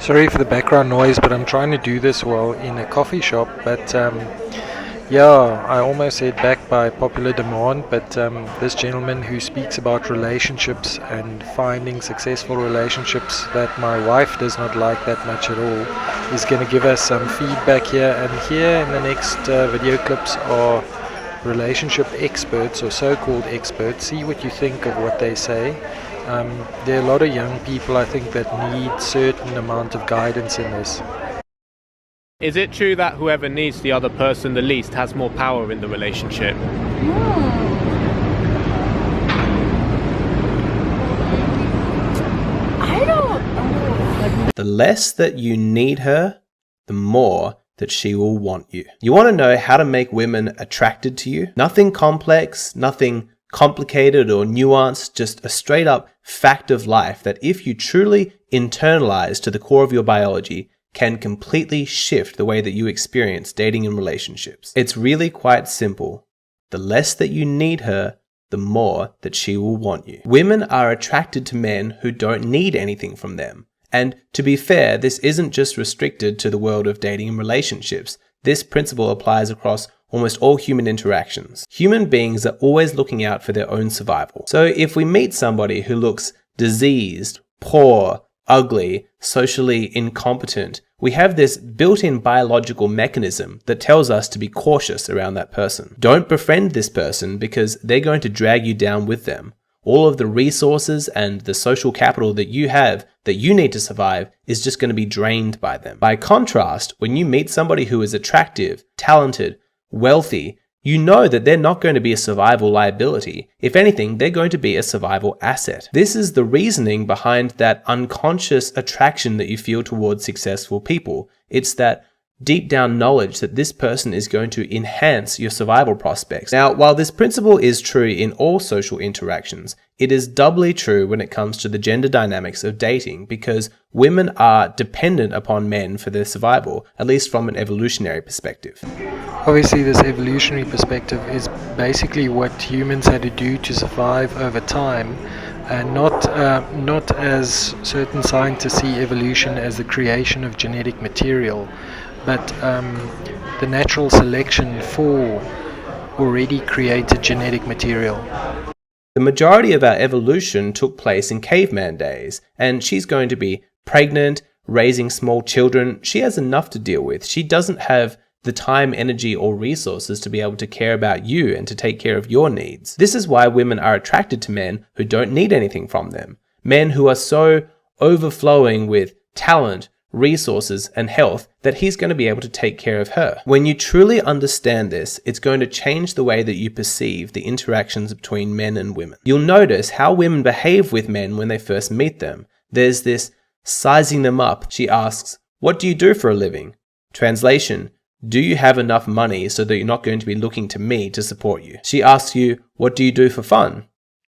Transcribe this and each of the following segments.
Sorry for the background noise, but I'm trying to do this while in a coffee shop. But yeah, I almost said back by popular demand, but this gentleman who speaks about relationships and finding successful relationships that my wife does not like that much at all is going to give us some feedback here. And here in the next video clips are relationship experts or so-called experts. See what you think of what they say. There are a lot of young people, I think, that need certain amount of guidance in this. Is it true that whoever needs the other person the least has more power in the relationship? I don't. The less that you need her, the more that she will want you. You want to know how to make women attracted to you? Nothing complex, nothing complicated or nuanced, just a straight up fact of life that if you truly internalize to the core of your biology, can completely shift the way that you experience dating and relationships. It's really quite simple. The less that you need her, the more that she will want you. Women are attracted to men who don't need anything from them. And to be fair, this isn't just restricted to the world of dating and relationships. This principle applies across almost all human interactions. Human beings are always looking out for their own survival. So if we meet somebody who looks diseased, poor, ugly, socially incompetent, we have this built-in biological mechanism that tells us to be cautious around that person. Don't befriend this person because they're going to drag you down with them. All of the resources and the social capital that you have that you need to survive is just going to be drained by them. By contrast, when you meet somebody who is attractive, talented, wealthy, you know that they're not going to be a survival liability. If anything, they're going to be a survival asset. This is the reasoning behind that unconscious attraction that you feel towards successful people. It's that deep down knowledge that this person is going to enhance your survival prospects. Now, while this principle is true in all social interactions, it is doubly true when it comes to the gender dynamics of dating because women are dependent upon men for their survival, at least from an evolutionary perspective. Obviously, this evolutionary perspective is basically what humans had to do to survive over time, and not as certain scientists see evolution as the creation of genetic material, but the natural selection for already created genetic material. The majority of our evolution took place in caveman days, and she's going to be pregnant, raising small children. She has enough to deal with. She doesn't have the time, energy, or resources to be able to care about you and to take care of your needs. This is why women are attracted to men who don't need anything from them. Men who are so overflowing with talent, resources, and health that he's going to be able to take care of her. When you truly understand this, it's going to change the way that you perceive the interactions between men and women. You'll notice how women behave with men when they first meet them. There's this sizing them up. She asks, "What do you do for a living?" Translation, "Do you have enough money so that you're not going to be looking to me to support you?" She asks you, "What do you do for fun?"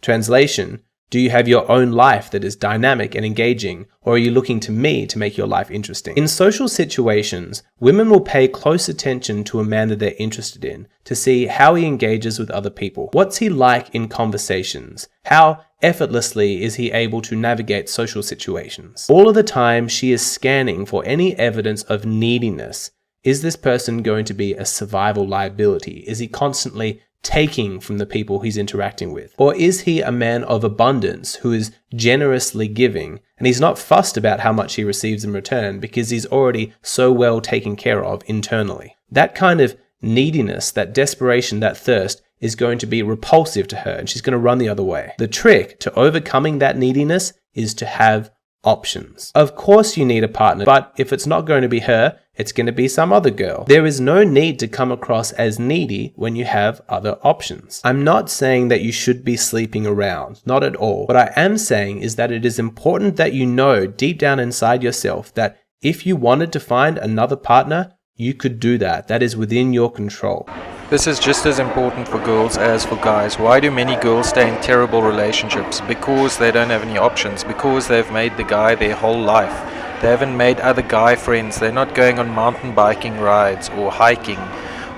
Translation, "Do you have your own life that is dynamic and engaging, or are you looking to me to make your life interesting?" In social situations, women will pay close attention to a man that they're interested in to see how he engages with other people. What's he like in conversations? How effortlessly is he able to navigate social situations? All of the time, she is scanning for any evidence of neediness. Is this person going to be a survival liability? Is he constantly taking from the people he's interacting with? Or is he a man of abundance who is generously giving and he's not fussed about how much he receives in return because he's already so well taken care of internally? That kind of neediness, that desperation, that thirst is going to be repulsive to her and she's going to run the other way. The trick to overcoming that neediness is to have options. Of course you need a partner, but if it's not going to be her, it's going to be some other girl. There is no need to come across as needy when you have other options. I'm not saying that you should be sleeping around, not at all. What I am saying is that it is important that you know deep down inside yourself that if you wanted to find another partner, you could do that. That is within your control. This is just as important for girls as for guys. Why do many girls stay in terrible relationships? Because they don't have any options, because they've made the guy their whole life. They haven't made other guy friends. They're not going on mountain biking rides or hiking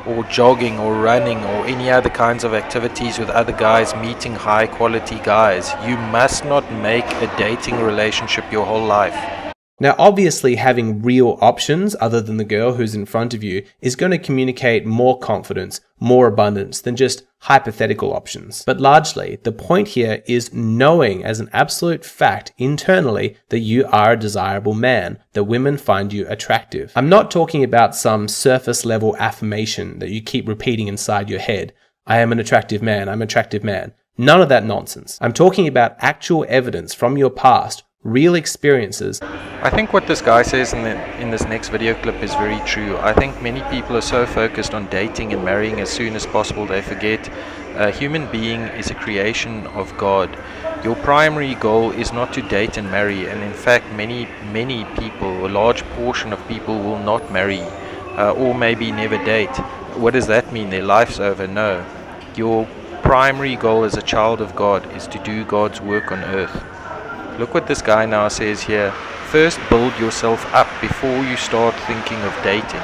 or jogging or running or any other kinds of activities with other guys, meeting high quality guys. You must not make a dating relationship your whole life. Now, obviously, having real options other than the girl who's in front of you is going to communicate more confidence, more abundance than just hypothetical options. But largely, the point here is knowing as an absolute fact internally that you are a desirable man, that women find you attractive. I'm not talking about some surface level affirmation that you keep repeating inside your head. I am an attractive man, I'm an attractive man. None of that nonsense. I'm talking about actual evidence from your past, real experiences. I think what this guy says in this next video clip is very true. I think many people are so focused on dating and marrying as soon as possible they forget a human being is a creation of God. Your primary goal is not to date and marry, and in fact many people, a large portion of people will not marry or maybe never date. What does that mean? Their life's over? No. Your primary goal as a child of God is to do God's work on earth. Look what this guy now says here. First, build yourself up before you start thinking of dating.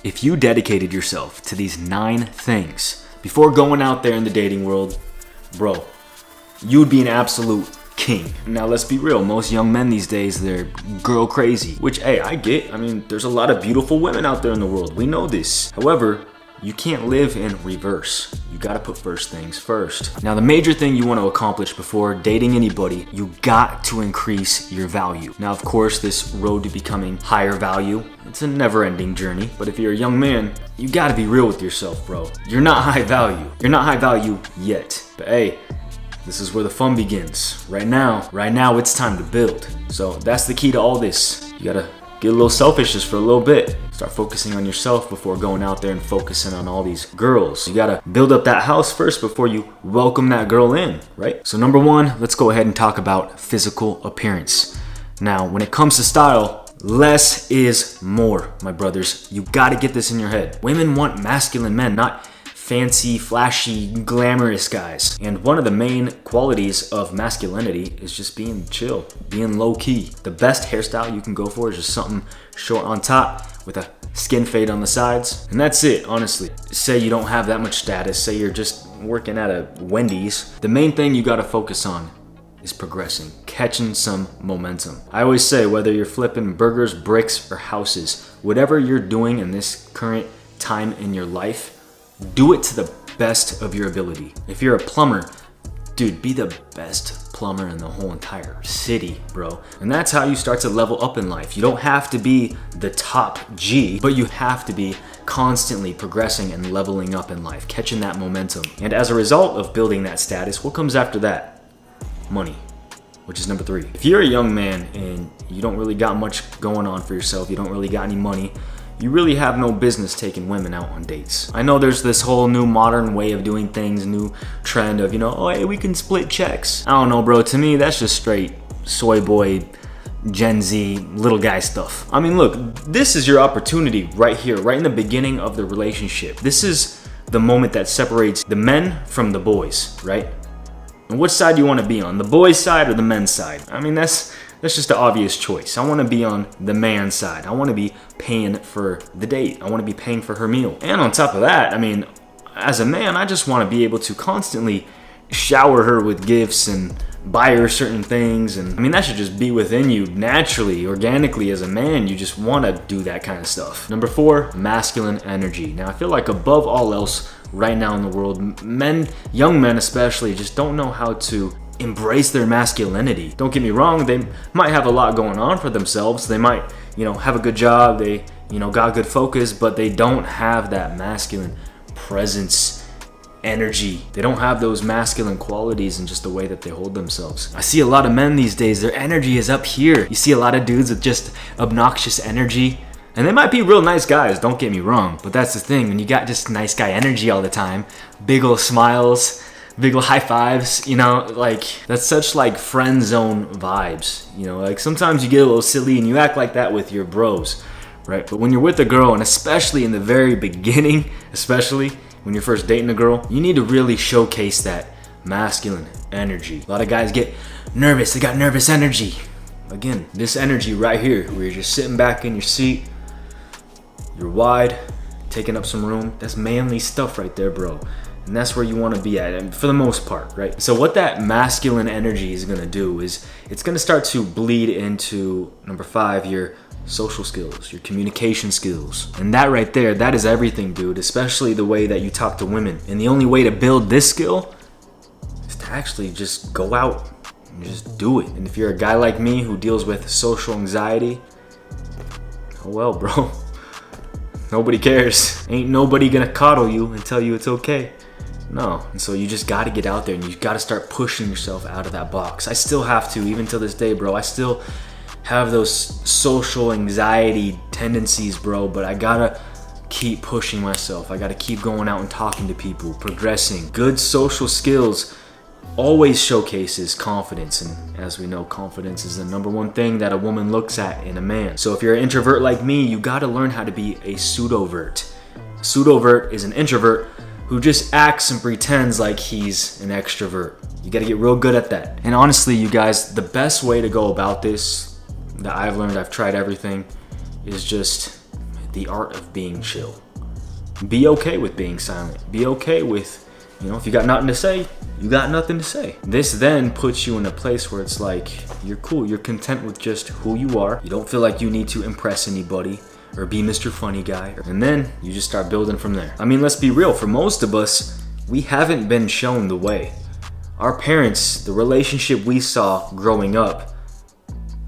If you dedicated yourself to these 9 things before going out there in the dating world, bro, you'd be an absolute king. Now let's be real, most young men these days, they're girl crazy, which, hey, I get. I mean, there's a lot of beautiful women out there in the world. We know this. However, you can't live in reverse. You gotta put first things first. Now, the major thing you want to accomplish before dating anybody, you got to increase your value. Now, of course, this road to becoming higher value, it's a never-ending journey. But if you're a young man, you gotta be real with yourself, bro. You're not high value. You're not high value yet. But hey, this is where the fun begins. Right now, it's time to build. So that's the key to all this. You gotta get a little selfish just for a little bit. Start focusing on yourself before going out there and focusing on all these girls. You gotta build up that house first before you welcome that girl in, right? So number 1, let's go ahead and talk about physical appearance. Now, when it comes to style, less is more, my brothers. You gotta get this in your head. Women want masculine men, not fancy, flashy, glamorous guys. And one of the main qualities of masculinity is just being chill, being low key. The best hairstyle you can go for is just something short on top with a skin fade on the sides. And that's it, honestly. Say you don't have that much status, say you're just working at a Wendy's. The main thing you gotta focus on is progressing, catching some momentum. I always say, whether you're flipping burgers, bricks, or houses, whatever you're doing in this current time in your life, do it to the best of your ability. If you're a plumber, dude, be the best plumber in the whole entire city, bro. And that's how you start to level up in life. You don't have to be the top G, but you have to be constantly progressing and leveling up in life, catching that momentum. And as a result of building that status, what comes after that? Money, which is number 3. If you're a young man and you don't really got much going on for yourself, you don't really got any money, you really have no business taking women out on dates. I know there's this whole new modern way of doing things, new trend of, oh, hey, we can split checks. I don't know, bro. To me, that's just straight soy boy, Gen Z, little guy stuff. I mean, look, this is your opportunity right here, right in the beginning of the relationship. This is the moment that separates the men from the boys, right? And which side do you want to be on? The boys' side or the men's side? I mean, that's just an obvious choice. I want to be on the man's side. I want to be paying for the date. I want to be paying for her meal. And on top of that, I mean, as a man, I just want to be able to constantly shower her with gifts and buy her certain things. And I mean, that should just be within you naturally, organically. As a man, you just want to do that kind of stuff. Number 4, masculine energy. Now, I feel like above all else right now in the world, men, young men especially, just don't know how to embrace their masculinity. Don't get me wrong, they might have a lot going on for themselves. They might, have a good job, they, got good focus, but they don't have that masculine presence, energy. They don't have those masculine qualities in just the way that they hold themselves. I see a lot of men these days, their energy is up here. You see a lot of dudes with just obnoxious energy. And they might be real nice guys, don't get me wrong, but that's the thing, when you got just nice guy energy all the time, big ol' smiles, big ol' high fives, like that's such like friend zone vibes, like sometimes you get a little silly and you act like that with your bros, right? But when you're with a girl, and especially in the very beginning, especially when you're first dating a girl, you need to really showcase that masculine energy. A lot of guys get nervous, they got nervous energy. Again, this energy right here, where you're just sitting back in your seat, you're wide, taking up some room, that's manly stuff right there, bro. And that's where you want to be at, and for the most part, right? So what that masculine energy is going to do is it's going to start to bleed into number 5, your social skills, your communication skills. And that right there, that is everything, dude, especially the way that you talk to women. And the only way to build this skill is to actually just go out and just do it. And if you're a guy like me who deals with social anxiety, oh well, bro. Nobody cares. Ain't nobody gonna coddle you and tell you it's okay. No. And so you just gotta get out there and you gotta start pushing yourself out of that box. I still have to, even to this day, bro. I still have those social anxiety tendencies, bro, but I gotta keep pushing myself. I gotta keep going out and talking to people, progressing. Good social skills always showcases confidence, and as we know, confidence is the number one thing that a woman looks at in a man. So if you're an introvert like me, you gotta learn how to be a pseudovert. A pseudovert is an introvert who just acts and pretends like he's an extrovert. You gotta get real good at that. And honestly, you guys, the best way to go about this that I've learned, I've tried everything, is just the art of being chill. Be okay with being silent. Be okay with, if you got nothing to say, you got nothing to say. This then puts you in a place where it's like, you're cool, you're content with just who you are. You don't feel like you need to impress anybody or be Mr. Funny Guy. And then you just start building from there. I mean, let's be real, for most of us, we haven't been shown the way. Our parents, the relationship we saw growing up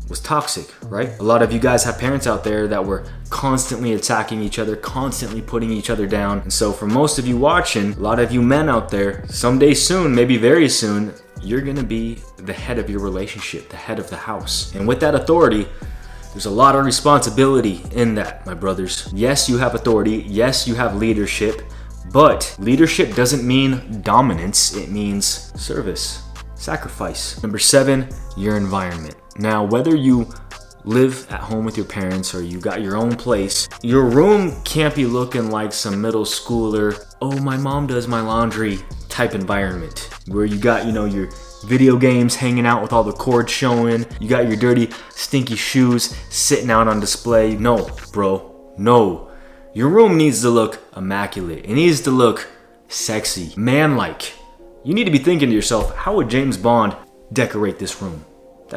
was toxic, right? A lot of you guys have parents out there that were constantly attacking each other, constantly putting each other down. And so for most of you watching, a lot of you men out there, someday soon, maybe very soon, you're gonna be the head of your relationship, the head of the house. And with that authority, there's a lot of responsibility in that, my brothers. Yes, you have authority. Yes, you have leadership. But leadership doesn't mean dominance. It means service, sacrifice. Number 7, your environment. Now, whether you live at home with your parents or you got your own place, your room can't be looking like some middle schooler, oh, my mom does my laundry type environment where you got, your video games hanging out with all the cords showing, you got your dirty, stinky shoes sitting out on display. No, bro, no. Your room needs to look immaculate. It needs to look sexy, man-like. You need to be thinking to yourself, how would James Bond decorate this room?